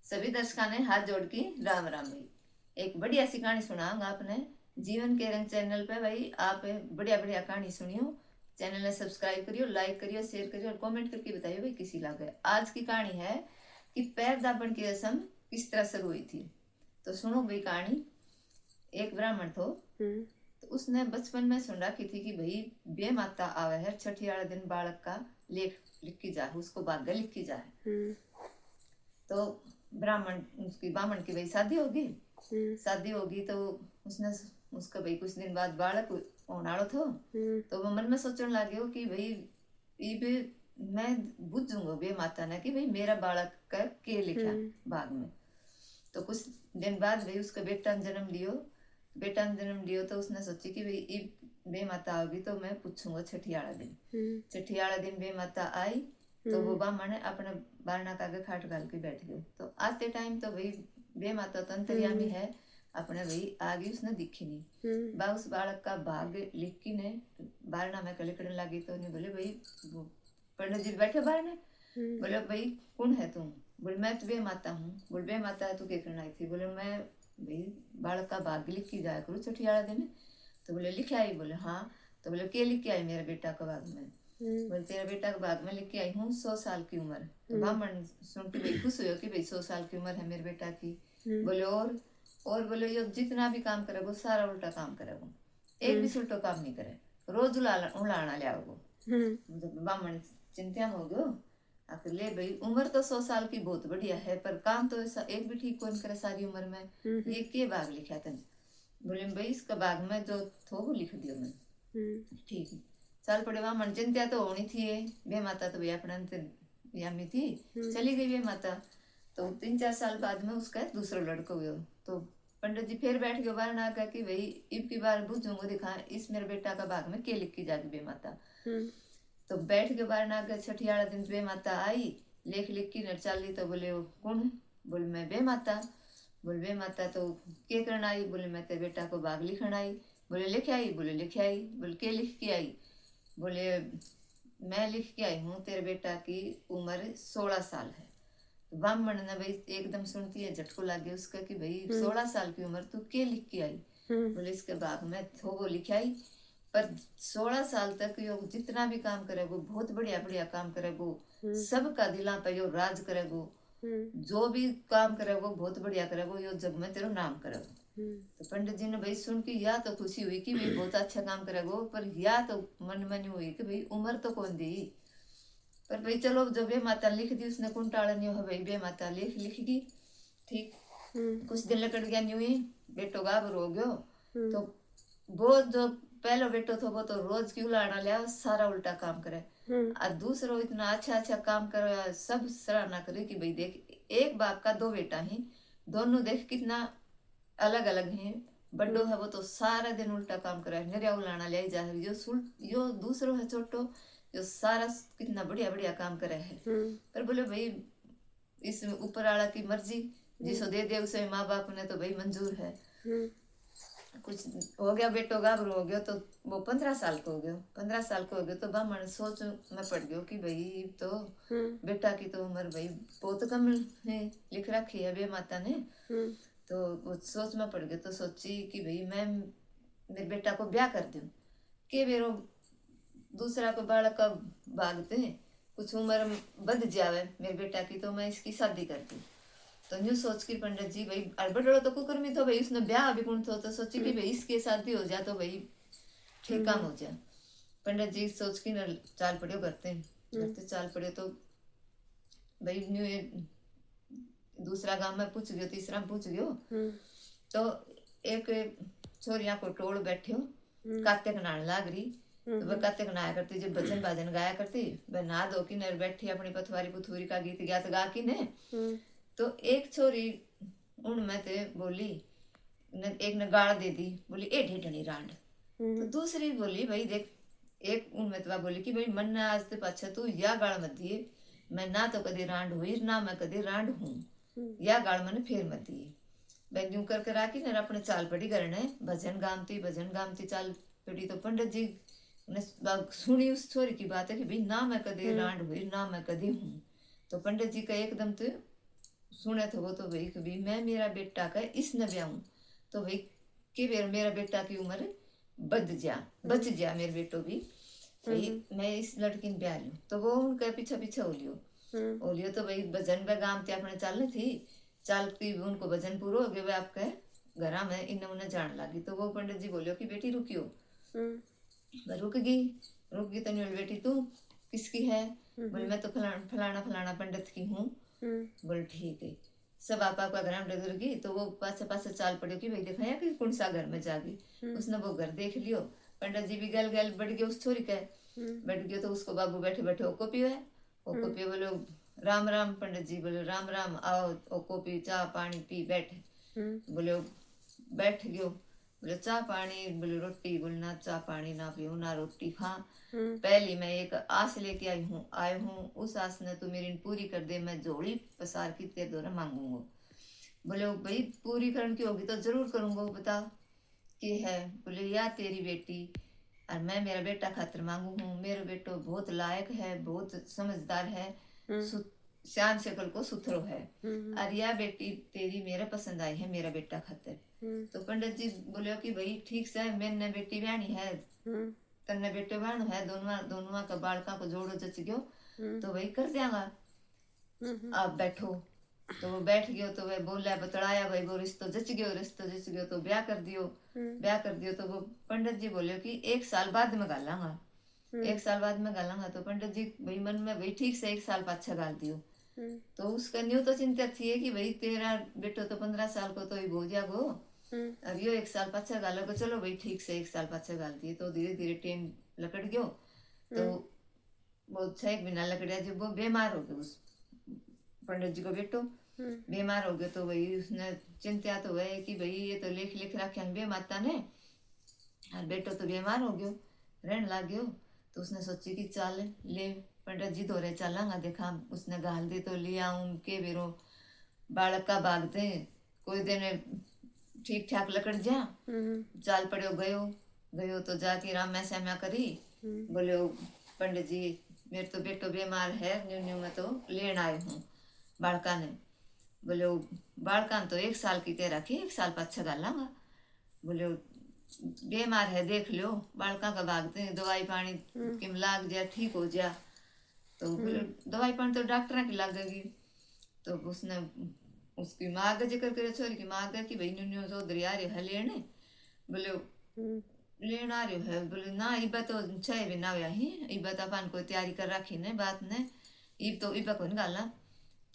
सभी दर्शकों ने हाथ जोड़ की राम राम भाई। एक बढ़िया सी कहानी सुनाऊंगा आपने जीवन के रंग चैनल पे। भाई आप बढ़िया बढ़िया कहानी सुनियो, चैनल ने सब्सक्राइब करियो, लाइक करियो, शेयर करियो और कमेंट करके बताइयो भाई किसी लागे। आज की कहानी है कि पैर दाबन की रस्म किस तरह शुरू हुई थी। तो सुनो भाई कहानी। एक ब्राह्मण थो, तो उसने बचपन में सुन रखी थी कि भाई बे माता आवे है छठी वाले दिन बालक का लेख लिखी जाए, उसको भाग्य लिखी जाए। तो ब्राह्मण उसकी ब्राह्मण की भाई शादी होगी। शादी होगी तो उसने उसका भाई कुछ दिन बाद बालक होने वालो थो। तो वो मन में सोचने लगे कि भाई इब मैं बुझूंगा बे माता ने कि भाई मेरा बालक का के लिखा भाग में। तो कुछ दिन बाद भाई उसका बेटा ने जन्म लियो। बेटा ने जन्म लियो तो उसने सोची कि भाई इब बे माता आओगी तो मैं पूछूंगा छठी वाला दिन। छठी वाला दिन बे माता आई तो वो ब्राह्मण अपने बारना का आगे खाट डाल के बैठ गयो। तो आते टाइम तो भाई बे माता तो अंतर्यामी है अपने भाई आगे उसने दिखी नहीं। बा उस बालक का भाग लिखी ने बारना में लिखने लगी तो उन्हें बोले भाई वो पंडित जी बैठे बाहर ने बोले भाई कौन है तुम। बोले मैं तो बे माता हूँ। बोले बे माता है तू क्या करना आई थी। बोले मैं भाई बालक का भाग लिख के जाया करूँ छठी वाला दिन। तो बोले लिख आई। बोले हाँ। तो बोले क्या लिख के आई मेरे बेटा का भाग में। बोले तेरा बेटा के भाग में लिख के आई हूँ 100 साल की उम्र। तो ब्राह्मण सुन के भाई खुश हुए कि भाई 100 साल की उम्र है मेरे बेटा की। बोले और बोले यो जितना भी काम करेगो सारा उल्टा काम करेगो, एक भी उल्टो काम नहीं करे, रोज उलाना ले आओगो। ब्राह्मण चिंता में हो गयो। आखिर ले भाई उम्र तो 100 साल की बहुत बढ़िया है पर काम तो ऐसा एक भी ठीक कौन करे सारी उम्र में। ये के भाग लिखा तन। बोले भाई इसका भाग में जो थो वो लिख दियो मैंने। ठीक है चल पड़े। वहां मन चिंता तो होनी थी। वे माता तो भैया अपने यामी थी, चली गई वे माता। तो 3-4 साल बाद में उसका दूसरा लड़का हुआ। तो पंडित जी फिर बैठ गए बाहर ना कि भाई इब की बार बुझूंगा दिखा इस मेरे बेटा का भाग में के लिख की जागी बे माता। तो बैठ के बाहर ना छठी वाला दिन बे माता आई लेख लिख की नर चाली। तो बोले कौन है। बोले मैं बे माता। बोले बे माता तो क्या करना आई। बोले मैं तेरे बेटा को भाग लिखना आई। बोले लिख आई। बोले लिख आई। बोले के लिख के आई। बोले मैं लिख के आई हूँ तेरे बेटा की उम्र 16 साल है। ब्राह्मण ने भाई एकदम सुनती है झटको लागे उसका कि भाई 16 साल की उम्र तू क्या लिख के आई। बोले इसके भाग में थो वो लिख आई पर 16 साल तक यो जितना भी काम करेगो बहुत बढ़िया बढ़िया काम करेगो, सबका दिला पे यो राज करेगो, जो भी काम करेगो बहुत बढ़िया करेगो, यो जग में तेरो नाम करेगो। तो पंडित जी ने भाई सुन के या तो खुशी हुई कि भाई बहुत अच्छा काम करेगो पर या तो मन मन हुई कि भाई उम्र तो कौन दी। पर भाई चलो जो बे माता लिख दी उसने कौन टालन है भाई बे माता लिख दी। ठीक कुछ दिन लकड़ गया न्यू ही बेटो गाबर हो गयो। तो वो जो पहलो बेटो था वो तो रोज की उलाड़ा लिया सारा उल्टा काम करे। और दूसरो इतना अच्छा अच्छा काम करे सब सराहना करे कि भाई देख एक बाप का दो बेटा ही दोनों देख कितना अलग अलग हैं। बड्डो है वो तो सारा दिन उल्टा काम करे निर्या उलाना ले जा यो दूसरो है छोटो जो सारा कितना बढ़िया बढ़िया काम करे है। पर बोले भाई इस ऊपर वाला की मर्जी जिसो दे दे उसे माँ बाप ने तो भाई मंजूर है। कुछ हो गया बेटो गाभरू हो गया तो वो 15 साल को हो गयो। 15 साल को हो गयो तो ब्राह्मण सोच में पड़ गयो कि भाई तो बेटा की तो उम्र भाई बहुत कम है लिख रखी है बे माता ने। तो वो सोच में पड़ गया तो सोची कि भाई मैं मेरे बेटा को ब्याह कर दूं के बेरो दूसरा को बालक का भागते कुछ उम्र बढ़ जावे मेरे बेटा की तो मैं इसकी शादी कर दूं। तो न्यू सोच की पंडित जी भाई अड़बड़ो तो कुकर में तो भाई उसने ब्याह अभी कौन तो सोची कि भाई इसकी शादी हो जाए तो भाई ठीक काम हो जाए। पंडित जी सोच की न चाल पड़े करते चाल पड़े तो भाई न्यू दूसरा गांव में पूछ गयो तीसरा में पूछ गयो। तो एक छोरिया को टोल बैठ्यो काते नान लाग रही। तो वह काते नहाया करती जब भजन भाजन गाया करती वह नहा धो की नर बैठी अपनी पथवारी पुथवारी का गीत गात गा की ने। तो एक छोरी उनमें ते बोली एक ने गाड़ दे दी बोली ए ढेढनी रांड। तो दूसरी बोली भाई देख एक उनमें तो बोली कि भाई मन ने आज ते पाछा तू या गाड़ मत दिए मैं ना तो कदी रांड हुई ना मैं कदी रांड हूँ या गाड़ मैंने फिर मत दिए। मैं यूं करके राखी ने अपने चाल पड़ी करने भजन गामती चाल पड़ी। तो पंडित जी ने सुनी उस छोरी की बात है कि भाई ना मैं कदी रांड हुई ना मैं कदी हूँ। तो पंडित जी का एकदम तो सुने तो वो तो भाई कभी मैं मेरा बेटा का इसने ब्याहूं तो भाई कि मेरा बेटा की उम्र बच जा मेरे बेटो भी भाई मैं इस लड़की ने ब्याह लूं। तो वो उनके पीछे पीछे हो लियो तो भाई भजन में गाँव ते अपने चलनी थी चलती उनको भजन पूरा हो गया वे आपके घर में इन्हें उन्हें जान लगी। तो वो पंडित जी बोलियो कि बेटी रुकियो। रुक गई तो नहीं बोली बेटी तू किसकी है। बोले मैं तो फलाना फलाना फलाना पंडित की हूँ। बोले ठीक है। सब आपका घर में डगर गई तो वो पासे पासे चाल पड़े कि भाई दिखाया कि कौन सा घर में जागी। उसने वो घर देख लियो। पंडित जी भी गल गल बढ़ गए उस छोरी के बैठ गयो। तो उसको बाबू बैठे बैठे ओको पियो है। ओको पियो बोलो राम राम। पंडित जी बोले राम राम आओ ओको पी चाह पानी पी बैठे। बोले बैठ गयो। बोले चाह पानी बोले रोटी बोले ना चाह पानी ना पियो ना रोटी खा। पहली मैं एक आस लेके आए हूँ उस आस ने तू मेरी पूरी कर दे मैं जोड़ी पसार की तेरे द्वारा मांगूंगा। बोले भाई पूरी करने की होगी तो जरूर करूंगा बता कि है। बोले या तेरी बेटी और मैं मेरा बेटा खातिर मांगू हूँ। मेरा बेटो बहुत लायक है बहुत समझदार है श्याम शक्ल को सुथरो है और यह बेटी तेरी मेरे पसंद आई है मेरा बेटा खातिर। तो पंडित जी बोले कि भाई ठीक से मैंने बेटी ब्यानी है तन्ने बेटे ब्यानो है दोनों का बालका को जोड़ो जच गयो तो भाई कर देंगा आप बैठो। तो वो बैठ गयो तो वह बोला बतलाया भाई वो रिश्तो जच गयो तो ब्याह कर दियो। तो वो पंडित जी बोले कि 1 साल बाद में गालांगा 1 साल बाद में गालांगा। तो पंडित जी भाई मन में भाई ठीक से 1 साल पाछा गाल दियो। तो उसका न्यू तो चिंता थी कि भाई तेरा बेटो तो 15 साल को तो ही हो जागो अब यो 1 साल पाछा गालो चलो भाई ठीक से 1 साल पाछा गाल दिए। तो धीरे धीरे टेम लकड़ गयो। तो वो 6 महीना लकड़िया जब वो बीमार हो गया उस पंडित जी को बेटो बीमार हो गया। तो वही उसने चिंता तो है कि भाई ये तो लिख लिख रखे बे माता ने और बेटो तो बीमार हो गयो रहने लग गयो। तो उसने सोची कि चल ले पंडित जी दौरे चलांगा देखा उसने गाल दी तो ले आऊं के बेरो बालक का भागते कोई दिन ठीक ठाक लकड़ जा चाल पड़ो गयो तो जाके राम्या श्याम्या करी। बोले पंडित जी मेरे तो बेटो बीमार है न्यू न्यू में तो लेन आए हूँ बालका ने। बोले बालका तो 1 साल की कह रखी 1 साल पाछा गालांगा। बोले बीमार है देख लो बालका का भागते दवाई पानी किम लाग जा ठीक हो जा। तो बोले दवाई पानी तो डॉक्टर की लगेगी। तो उसने उसकी माँ का जिक्र करे छोरी की माँ का कि भाई न्यू चौधरी आ रहे है लेने। बोले लेन आ रहे है बोले ना इबा तो 6 महीना हुआ ही इबा तो अपन को तैयारी कर रखी ने बात ने इब तो इबा को निकालना।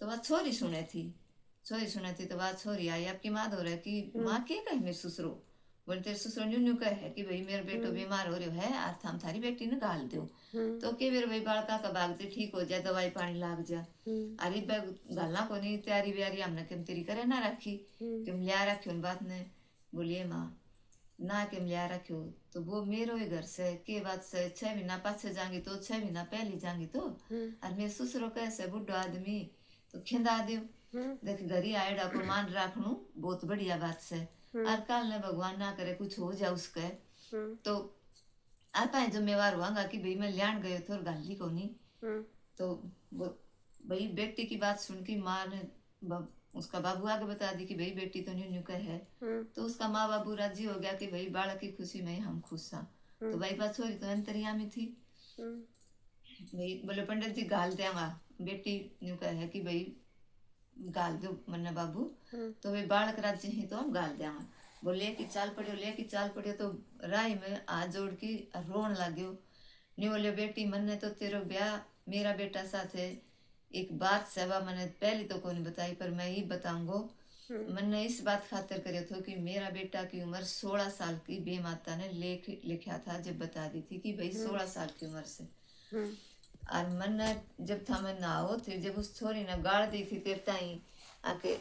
तो बात छोरी सुने थी तो बात छोरी आई आपकी माँ दो रहा कि माँ के कहे मेरे ससुरो। बोले तेरे ससुरो न्यू कहे कि भाई मेरा बेटो बीमार हो रहा है और थाम थारी बेटी ने गाल दो तो के मेरे भाई बालका का भाग से ठीक हो जाए दवाई पानी लाग जा। अरे गालना को नहीं तैयारी व्यारी हमने किम तेरी करे ना रखी किम लिया रखी बात ने। बोलिए माँ ना किम लिया रखो तो वो मेरो ही घर से के बात से 6 महीना पाछे जाएंगी तो 6 महीना पहले जाएंगी तो और मेरे ससुरो कैसे बुढ़ा आदमी तो खिंदा दो देख घरी आएडा को मान रखनू बहुत बढ़िया बात से और कल ने भगवान ना करे कुछ हो जाए उसके तो आप जिम्मेवार हुआगा कि भाई मैं लियान गयो थे और गाली को नहीं। तो वो भाई बेटी की बात सुन की माँ ने उसका बाबू आगे बता दी कि भाई बेटी तो न्यू का है। तो उसका माँ बाबू राजी हो गया कि भाई बालक की खुशी में हम खुश था। तो भाई बात छोरी तो अंतरियामी थी भाई बोले पंडित जी गाल देंगा बेटी न्यू का है कि भाई गाल दो मन्ना बाबू तो वे बालक राज्य ही तो हम गाल देंगे। वो लेके चाल पड़ियो तो राय में हाथ जोड़ की रोन लाग्यो नी बोले बेटी मन्ने तो तेरो ब्याह मेरा बेटा साथे एक बात सेवा मैंने पहली तो कोई नहीं बताई पर मैं ही बताऊंगो। मैंने इस बात खातिर करे थे कि मेरा बेटा की उम्र 16 साल की बेमाता ने लिखा था जब बता दी थी कि भाई 16 साल की उम्र से और मैंने जब था मैं नाओ थे जब उस छोरी ने गाड़ दी थी तेरे ताई आके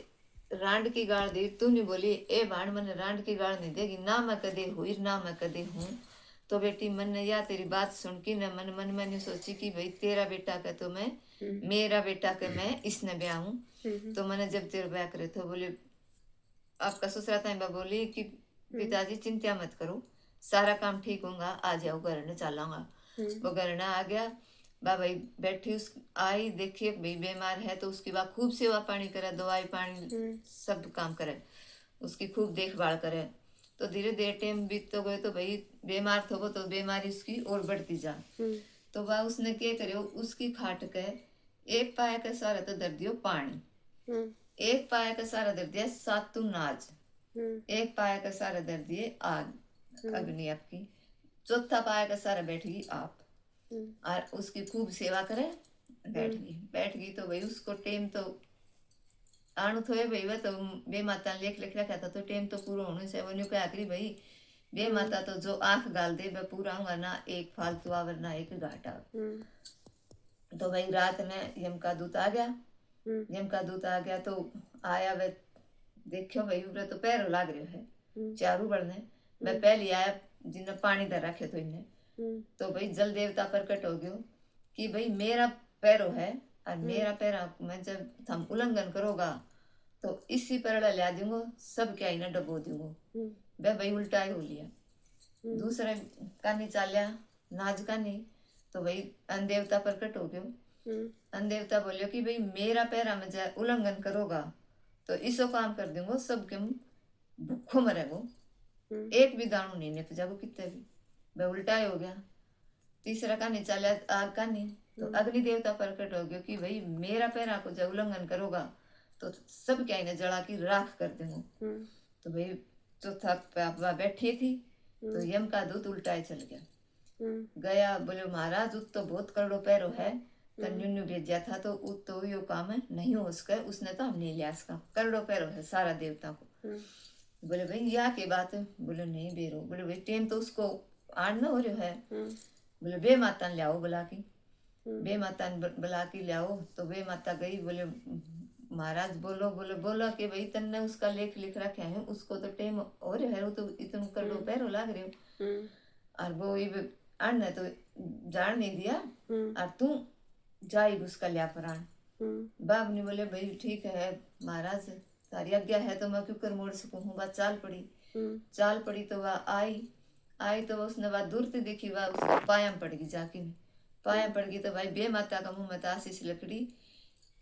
रांड की गाड़ दी तू नहीं बोली ए बाण मैंने रांड की गाड़ नहीं देगी ना मैं कदे हुई ना मैं कदे हूँ। तो बेटी मन ने या तेरी बात सुन की न मन में नहीं सोची कि भाई तेरा बेटा का तो मैं मेरा बेटा का मैं इसने ब्याह हूँ। तो मैंने जब तेरे ब्याह करे तो बोले आपका ससुरा ताइबा बोली कि पिताजी चिंता मत करो सारा काम ठीक होगा आ जाओ घर ने चलांगा। वो घर आ गया बा भाई बैठी उस आई देखिए भाई बीमार है तो उसकी बा खूब सेवा पानी करे, दवाई पानी सब काम करे, उसकी खूब देखभाल करे। तो धीरे धीरे टाइम बीत तो गए तो भाई बीमार थो तो बीमारी उसकी और बढ़ती जा। तो वह उसने क्या करियो, उसकी खाट के एक पाया का सारा तो दर दियो पानी, एक पाया का सारा दर दिया सातु नाज, एक पाया का सारा दर दिए आग, अग्नि आपकी, चौथा पाया का सारा बैठ गई आप, और उसकी खूब सेवा करे। बैठ गई तो भाई उसको टेम तो आणु थो भाई वह तो बे माता लेख लिख रखा था तो टेम तो पूरा होने से वो क्या करी भाई बे माता तो जो आंख गाल दे वह पूरा होगा ना, एक फालतू आवर ना एक घाटा। तो भाई रात में यम का दूत आ गया, यम का दूत आ गया तो आया वह देखो भाई उबरे तो पैरों लाग रहे है चारू बढ़ने। मैं पहले आया जिन्हें पानी दे रखे तो इन्हें तो भाई जल देवता प्रकट हो गयो कि भाई मेरा पैरो है और मेरा पैरा मैं जब थम उल्लंघन करोगा तो इसी पर ला दूंगा, सब क्या इन्हें डबो दूंगा। वह भाई उल्टा ही हो लिया। दूसरे कानी चालिया नाज कानी तो भाई अन देवता प्रकट हो गयो। अन देवता बोलियो कि भाई मेरा पैरा में जब उल्लंघन करोगा तो इसो काम कर दूंगा, सब क्यों भूखो मरेगो, एक भी दाणु नहीं निप जागो कितने भी। वह उल्टा ही हो गया। तीसरा कहानी चला आग कहानी तो अग्नि देवता प्रकट हो गयो कि भाई मेरा पैरा को जब उल्लंघन करोगा तो सब क्या इन्हें जला की राख कर दूंगा। तो भाई चौथा पापा बैठी थी तो यम का दूत उल्टा ही चल गया बोले महाराज उत तो बहुत करोड़ों पैरो है तन्यु भेजा था तो उत तो यो काम नहीं हो सके, उसने तो हम नहीं लिया इसका, करोड़ों पैरो है सारा देवता को। बोले भाई या की बात है, बोले नहीं बेरो, बोले भाई टेम तो उसको आड़ न हो रहा है। बोले बे माता ने लाओ बुला की, बे माता ने बुला की लाओ तो बे माता गई। बोले महाराज बोलो, बोले बोला कि भाई तन्ने उसका लेख लिख रखे है, उसको तो टेम हो रहा है, वो तो इतना करोड़ों पैरो लाग रहे हो और वो अन्न तो जान नहीं दिया और तू जाई उसका लिया प्राण। बाब ने बोले भाई ठीक है महाराज तारी आज्ञा है तो मैं क्यों कर मोड़ सकूं हूँ। बात चाल पड़ी तो वह आई तो उसने वह दूर से देखी, वह उसको पायम पड़ गई, जाके पायम पड़ गई तो भाई बे माता का मुंह में तो आशीष लकड़ी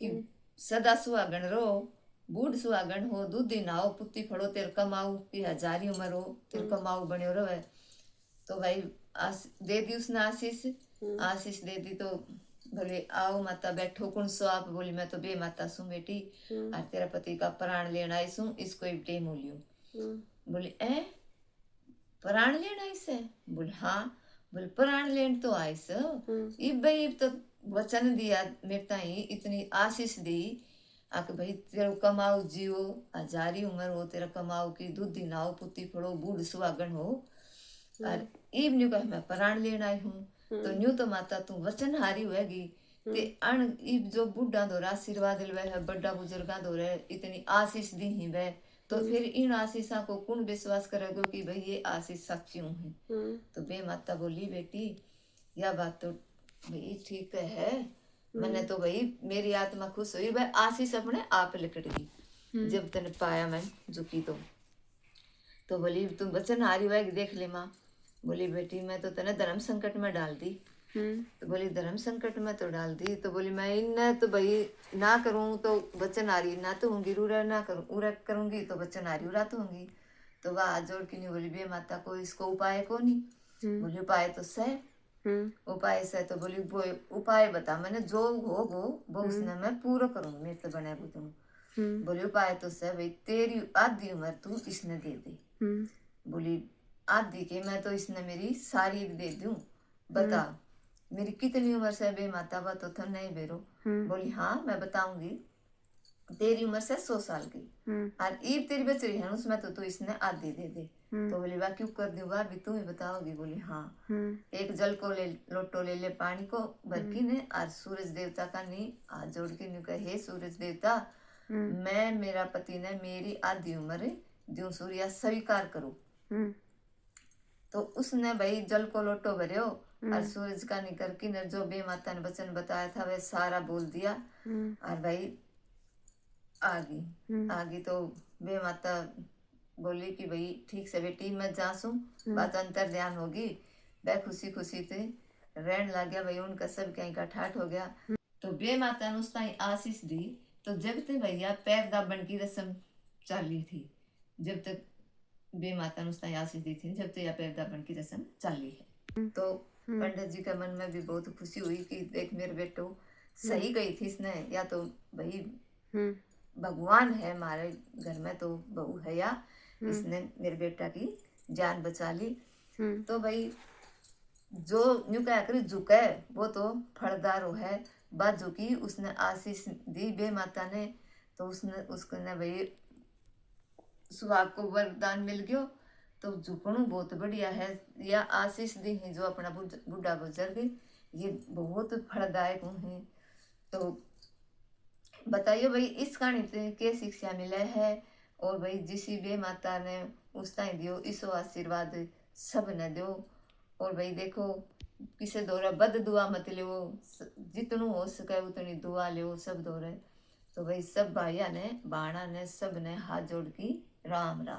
कि सदा सुहागण रो, बूढ़ सुहागण हो, दूधी नाओ, पुत्ती फड़ो तेरे कमाऊ की हजारी उम्र हो, तेरे कमाऊ बने रहे। तो भाई दे दी उसने आशीष दे दी। तो बोले आओ माता बैठो, कौन सो आप? बोली मैं तो बे माता सू बेटी और तेरा पति का प्राण लेना आई सू, इसको एक टेम हो लियो। बोले ए प्राण लेना इसे? बोले हाँ। बोले प्राण लेन तो आइस इब भाई तो वचन दिया मेरे ताई, इतनी आशीष दी आके भाई तेरा कमाऊ जियो, हजारी उम्र हो, तेरा कमाऊ की दूधी नाओ, पुत्ती फड़ो, बूढ़ सुहागण हो और इब न्यू कह मैं प्राण लेना आई हूँ। तो न्यू तो माता तू वचन हारी होएगी ते अण इब जो बुढ़ा दो आशीर्वाद लवे है, बड़ा बुजुर्गा दो इतनी आशीष दी ही वह, तो फिर इन आशीषा को कौन विश्वास करेगा कि भाई ये आशीष सच्ची है। तो बे माता बोली बेटी यह बात तो भाई ठीक है, मैंने तो भाई मेरी आत्मा खुश हुई, भाई आशीष अपने आप लिकट गई जब तने पाया मैं झुकी। तो बोली तुम वचन हारी हुआ देख ले माँ। बोली बेटी मैं तो तने धर्म संकट में डाल दी। तो बोली धर्म संकट में तो डाल दी, तो बोली मैं इन तो भाई ना करूँ तो वचन हारी ना तो होंगी, रूरा ना करूँ उरा करूंगी तो वचन हारी उरा तो होंगी। तो वह हाथ जोड़ के नहीं बोली बे माता को इसको उपाय को नहीं। बोली उपाय तो सह, उपाय से तो बोली वो उपाय बता, मैंने जो हो वो उसने मैं पूरा करूंगी, मेरे तो बने तुम। बोली उपाय तो सह भाई तेरी आधी उम्र तू इसने दे दे। बोली आधी के मैं तो इसने मेरी सारी दे दूं, बता मेरी कितनी उम्र से बे माता? वह तो था नहीं बेरो। बोली हाँ मैं बताऊंगी, तेरी उम्र से 100 साल की और ईब तेरी बचरी है उसमें तो तू इसने आधी दे दे। तो बोली वाह क्यों कर दूँ वाह भी तू ही बताओगी? बोली हाँ। एक जल को ले लोटो ले ले पानी को बरकी ने और सूरज देवता का नी हाथ जोड़ के न्यू कहे हे सूरज देवता मैं मेरा पति ने मेरी आधी उम्र द्यू सूर्या स्वीकार करो। तो उसने भाई जल को लोटो भरियो और सूरज का निकर की ने जो बे माता ने वचन बताया था वह सारा बोल दिया और भाई आगी तो बे माता बोली कि भाई ठीक से बेटी मैं जासू बात अंतर ध्यान होगी। वह खुशी खुशी थे रहन लग गया भाई, उनका सब कहीं का ठाठ हो गया। तो बे माता ने उस ताई आशीष दी। तो जब तक भैया पैर दाबन की रस्म चाली थी, जब तक बे माता ने उस ताई आशीष दी थी, जब तक यह पैर दाबन की रस्म चाली है। तो पंडित जी का मन में भी बहुत खुशी हुई कि देख मेरे बेटो सही गई थी इसने, या तो भाई भगवान है हमारे घर में तो बहू है, या इसने मेरे बेटा की जान बचा ली। तो भाई जो यूं कह कर झुके वो तो फलदार हो है। बात झुकी, उसने आशीष दी बे माता ने, तो उसने उसने भाई सुहाग को वरदान मिल गयो। तो झुकणू बहुत बढ़िया है, या आशीष दी है जो अपना बुढ़ा बुजुर्ग, ये बहुत फलदायक है। तो बताइए भाई इस कहानी से क्या शिक्षा मिले है। और भाई जिसी बे माता ने उस ताई दियो, इसो आशीर्वाद सब ने दो। और भाई देखो किसे दौरा बद दुआ मत लियो, जितनु हो सके उतनी दुआ लियो सब दौरे। तो भाई सब भाइया ने बाणा ने सब ने हाथ जोड़ की राम राम।